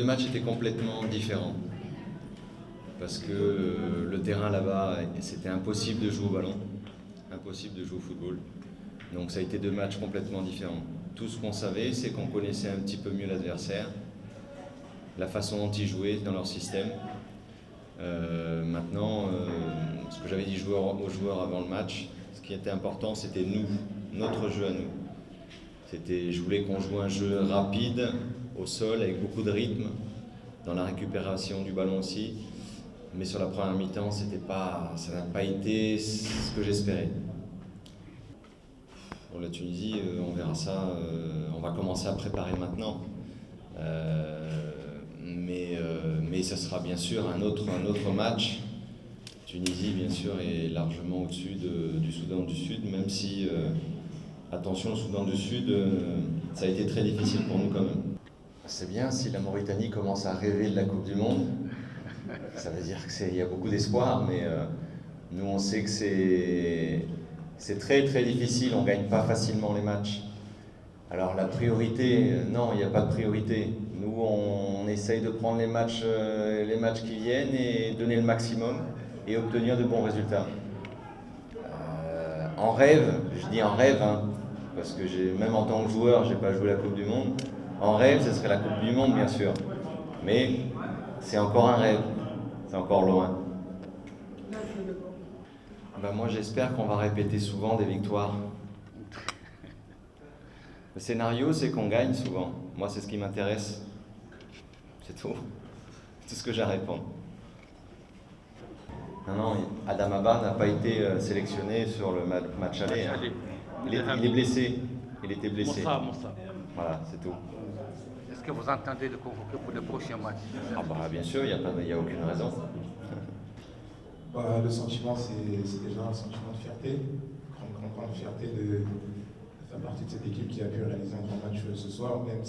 deux matchs étaient complètement différents. Parce que le terrain là-bas, c'était impossible de jouer au ballon, impossible de jouer au football. Donc ça a été deux matchs complètement différents. Tout ce qu'on savait, c'est qu'on connaissait un petit peu mieux l'adversaire, la façon dont ils jouaient dans leur système. Maintenant, ce que j'avais dit aux joueurs avant le match, ce qui était important, c'était nous, notre jeu à nous. Je voulais qu'on joue un jeu rapide, au sol, avec beaucoup de rythme, dans la récupération du ballon aussi. Mais sur la première mi-temps, ça n'a pas été ce que j'espérais. Pour la Tunisie, on verra ça, on va commencer à préparer maintenant. Mais ça sera bien sûr un autre match. Tunisie, bien sûr, est largement au-dessus du Soudan du Sud, même si, attention, le Soudan du Sud, ça a été très difficile pour nous quand même. C'est bien si la Mauritanie commence à rêver de la Coupe du Monde. Ça veut dire qu'il y a beaucoup d'espoir, mais nous, on sait que c'est très très difficile, on ne gagne pas facilement les matchs. Alors la priorité, non, il n'y a pas de priorité. Nous, on essaye de prendre les matchs qui viennent et donner le maximum et obtenir de bons résultats. En rêve, je dis en rêve, hein, parce que même en tant que joueur, je n'ai pas joué la Coupe du Monde. En rêve, ce serait la Coupe du Monde, bien sûr. Mais c'est encore un rêve, c'est encore loin. Moi, j'espère qu'on va répéter souvent des victoires. Le scénario, c'est qu'on gagne souvent. Moi, c'est ce qui m'intéresse. C'est tout. C'est tout ce que j'ai à répondre. Non, Adam Abba n'a pas été sélectionné sur le match aller. Hein. Il est blessé. Il était blessé. Moussa. Voilà, c'est tout. Est-ce que vous entendez le convoquer pour le prochain match? Bien sûr, il n'y a aucune raison. Le sentiment, c'est déjà un sentiment de fierté, grande fierté de faire partie de cette équipe qui a pu réaliser un grand match ce soir, même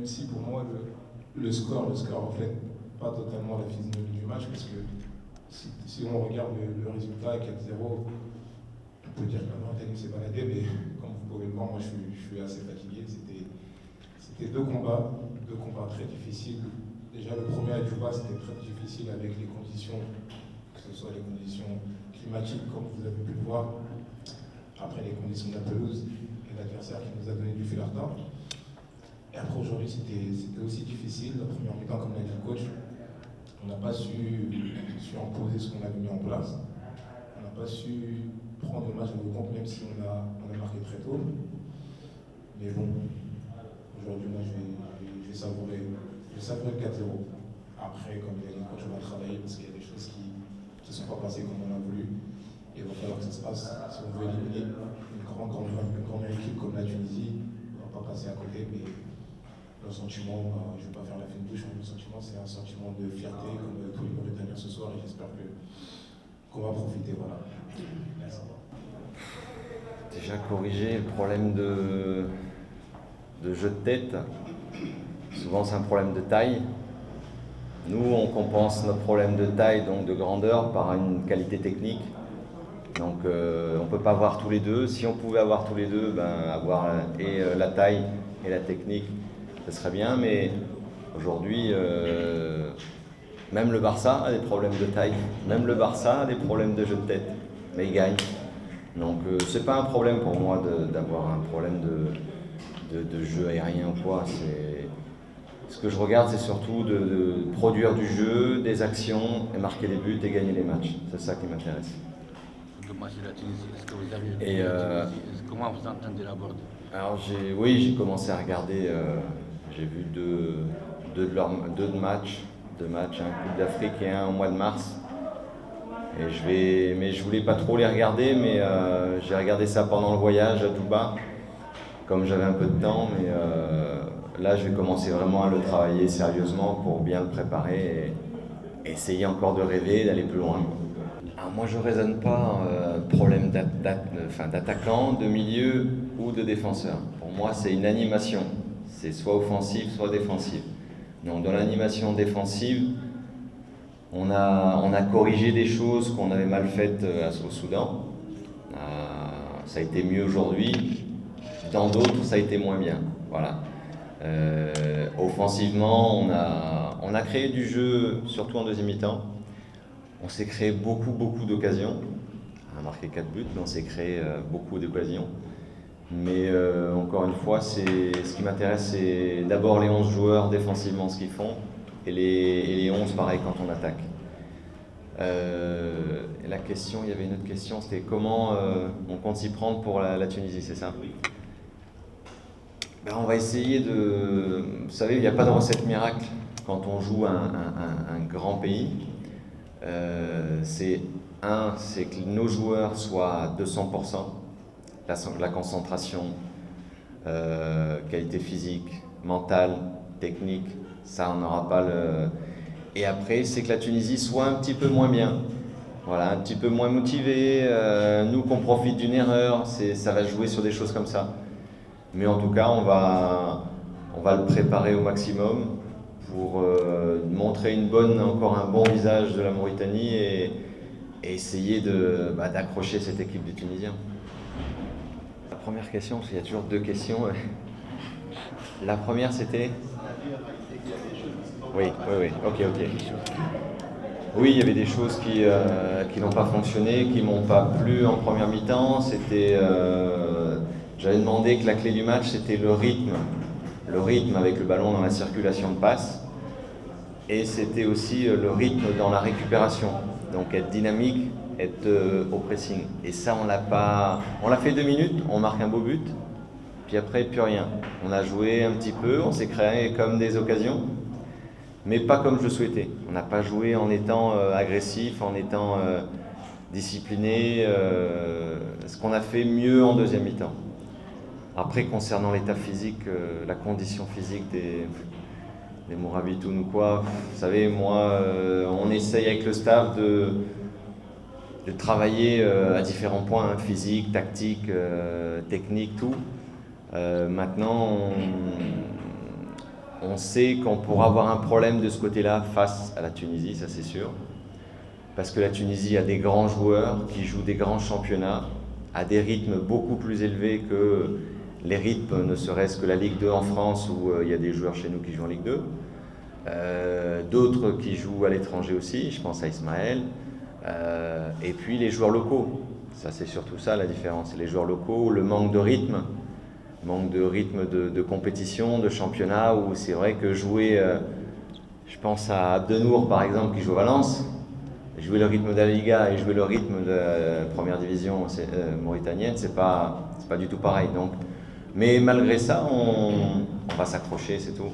si pour moi le score reflète pas totalement la physionomie du match, parce que si on regarde le résultat 4-0, on peut dire que la Mauritanie s'est baladée, mais comme vous pouvez le voir, moi je suis assez fatigué. C'était deux combats très difficiles. Déjà le premier à Djouba, c'était très difficile avec les conditions, que ce soit les conditions climatiques comme vous avez pu le voir, après les conditions de la pelouse et l'adversaire qui nous a donné du fil à retordre. Et après aujourd'hui c'était aussi difficile, la première mi-temps comme l'a dit le coach, on n'a pas su imposer ce qu'on avait mis en place, on n'a pas su prendre le match en compte même si on a marqué très tôt. Mais bon, aujourd'hui moi je vais savourer le 4-0. Après, comme il a dit le coach, on va travailler parce qu'il y a des choses qui ne sont pas passées comme on a voulu. Et il va falloir que ça se passe. Si on veut éliminer une grande équipe comme la Tunisie, on ne va pas passer à côté. Mais le sentiment, je ne vais pas faire la fine bouche, le sentiment c'est un sentiment de fierté comme tous les Mauritaniens ce soir. Et j'espère qu'on va profiter. Voilà. Merci. Déjà corriger le problème de jeu de tête. Souvent, c'est un problème de taille. Nous, on compense notre problème de taille, donc de grandeur, par une qualité technique. Donc, on ne peut pas avoir tous les deux. Si on pouvait avoir tous les deux, avoir la taille et la technique, ce serait bien. Mais aujourd'hui, même le Barça a des problèmes de taille. Même le Barça a des problèmes de jeu de tête. Mais il gagne. Donc, ce n'est pas un problème pour moi d'avoir un problème de jeu aérien ou quoi. Ce que je regarde, c'est surtout de produire du jeu, des actions, et marquer des buts et gagner les matchs. C'est ça qui m'intéresse. Le match de la Tunisie, est-ce que vous avez comment vous entendez l'aborder? Alors j'ai commencé à regarder, j'ai vu deux matchs, un Coupe d'Afrique et un au mois de mars. Mais je voulais pas trop les regarder, mais j'ai regardé ça pendant le voyage à Djouba, comme j'avais un peu de temps, mais là je vais commencer vraiment à le travailler sérieusement pour bien le préparer et essayer encore de rêver, d'aller plus loin. Alors moi je ne raisonne pas problème d'attaquant, de milieu ou de défenseur. Pour moi c'est une animation, c'est soit offensive, soit défensive. Donc dans l'animation défensive, on a corrigé des choses qu'on avait mal faites au Soudan. Ça a été mieux aujourd'hui. Dans d'autres, ça a été moins bien. Voilà. Offensivement, on a créé du jeu, surtout en deuxième mi-temps. On s'est créé beaucoup d'occasions. On a marqué 4 buts, mais on s'est créé beaucoup d'occasions. Mais encore une fois, ce qui m'intéresse, c'est d'abord les 11 joueurs défensivement, ce qu'ils font, et les 11 pareil quand on attaque. Et la question, il y avait une autre question, c'était comment on compte s'y prendre pour la Tunisie, c'est ça? Ben, on va essayer de... Vous savez, il n'y a pas de recette miracle quand on joue un grand pays. C'est que nos joueurs soient à 200%, la concentration, qualité physique, mentale, technique, ça on n'aura pas le... Et après, c'est que la Tunisie soit un petit peu moins bien, voilà, un petit peu moins motivée, nous qu'on profite d'une erreur, ça va jouer sur des choses comme ça. Mais en tout cas, on va le préparer au maximum pour montrer encore un bon visage de la Mauritanie et essayer d'accrocher cette équipe des Tunisiens. La première question, parce qu'il y a toujours 2 questions. La première, c'était... Oui, ok. Oui, il y avait des choses qui n'ont pas fonctionné, qui m'ont pas plu en première mi-temps. J'avais demandé que la clé du match, c'était le rythme avec le ballon dans la circulation de passe, et c'était aussi le rythme dans la récupération. Donc être dynamique, être au pressing. Et ça, on l'a fait 2 minutes, on marque un beau but, puis après, plus rien. On a joué un petit peu, on s'est créé comme des occasions, mais pas comme je le souhaitais. On n'a pas joué en étant agressif, en étant discipliné, ce qu'on a fait mieux en deuxième mi-temps. Après, concernant l'état physique, la condition physique des Mourabitoun ou quoi, vous savez, moi, on essaye avec le staff de travailler à différents points, hein, physique, tactique, technique, tout. Maintenant, on sait qu'on pourra avoir un problème de ce côté-là face à la Tunisie, ça c'est sûr. Parce que la Tunisie a des grands joueurs qui jouent des grands championnats, à des rythmes beaucoup plus élevés que les rythmes, ne serait-ce que la Ligue 2 en France, où il y a des joueurs chez nous qui jouent en Ligue 2. D'autres qui jouent à l'étranger aussi, je pense à Ismaël. Et puis les joueurs locaux, ça c'est surtout ça la différence. Les joueurs locaux, le manque de rythme de compétition, de championnat, où c'est vrai que jouer, je pense à Abdenour par exemple qui joue à Valence, jouer le rythme de la Liga et jouer le rythme de la première division mauritanienne, c'est pas du tout pareil. Donc, mais malgré ça, on va s'accrocher, c'est tout.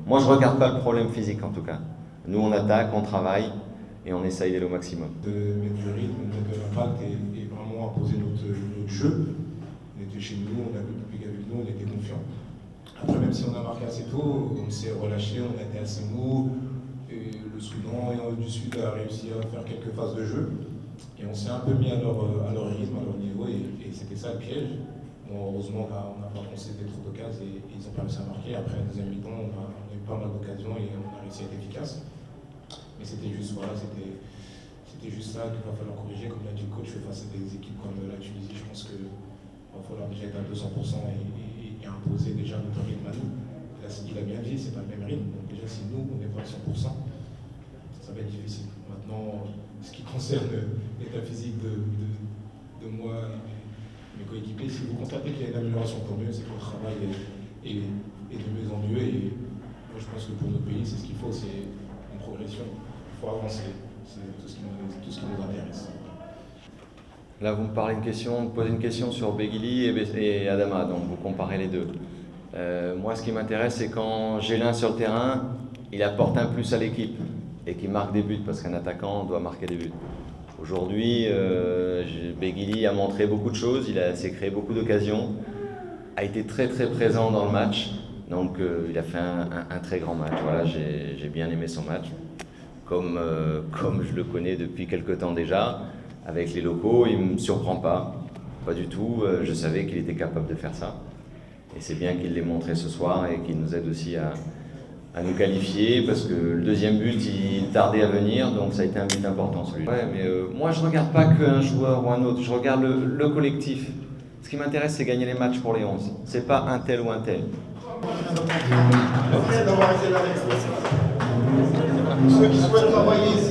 Moi je regarde pas le problème physique en tout cas. Nous on attaque, on travaille et on essaye d'aller au maximum. De mettre du rythme, de mettre de l'impact et vraiment imposer notre jeu. On était chez nous, on a vu le public avec nous, on était confiants. Après, même si on a marqué assez tôt, on s'est relâché, on a été assez mou. Et le Soudan du Sud a réussi à faire quelques phases de jeu. Et on s'est un peu mis à leur rythme, à leur niveau, et c'était ça le piège. Bon, heureusement, on n'a pas concédé trop d'occasions et ils ont pas réussi à marquer. Après la deuxième mi-temps, on a eu pas mal d'occasions et on a réussi à être efficace. Mais c'était juste, voilà, c'était juste ça qu'il va falloir corriger. Comme l'a dit le coach, face à des équipes comme la Tunisie, je pense qu'il va falloir déjà être à 200% et imposer déjà notre rythme à nous. Là, il a bien dit, c'est pas le même rythme. Donc déjà, si nous, on n'est pas à 100%, ça va être difficile. Maintenant, ce qui concerne l'état physique de moi et mes coéquipiers, si vous constatez qu'il y a une amélioration, pour mieux, c'est que le travail est de mieux en mieux. Et moi, je pense que pour notre pays, c'est ce qu'il faut, c'est une progression. Il faut avancer. C'est tout ce qui nous intéresse. Là, vous me posez une question sur Beguili et Adama, donc vous comparez les deux. Moi, ce qui m'intéresse, c'est quand j'ai l'un sur le terrain, il apporte un plus à l'équipe et qu'il marque des buts, parce qu'un attaquant doit marquer des buts. Aujourd'hui, Beguili a montré beaucoup de choses, il s'est créé beaucoup d'occasions, a été très présent dans le match, donc il a fait un très grand match. Voilà, j'ai bien aimé son match, comme je le connais depuis quelques temps déjà. Avec les locaux, il ne me surprend pas du tout. Je savais qu'il était capable de faire ça. Et c'est bien qu'il l'ait montré ce soir et qu'il nous aide aussi à nous qualifier, parce que le deuxième but, il tardait à venir, donc ça a été un but important celui-là. Ouais, mais moi, je ne regarde pas qu'un joueur ou un autre, je regarde le collectif. Ce qui m'intéresse, c'est gagner les matchs pour les 11. Ce n'est pas un tel ou un tel. Ceux qui souhaitent travailler ici.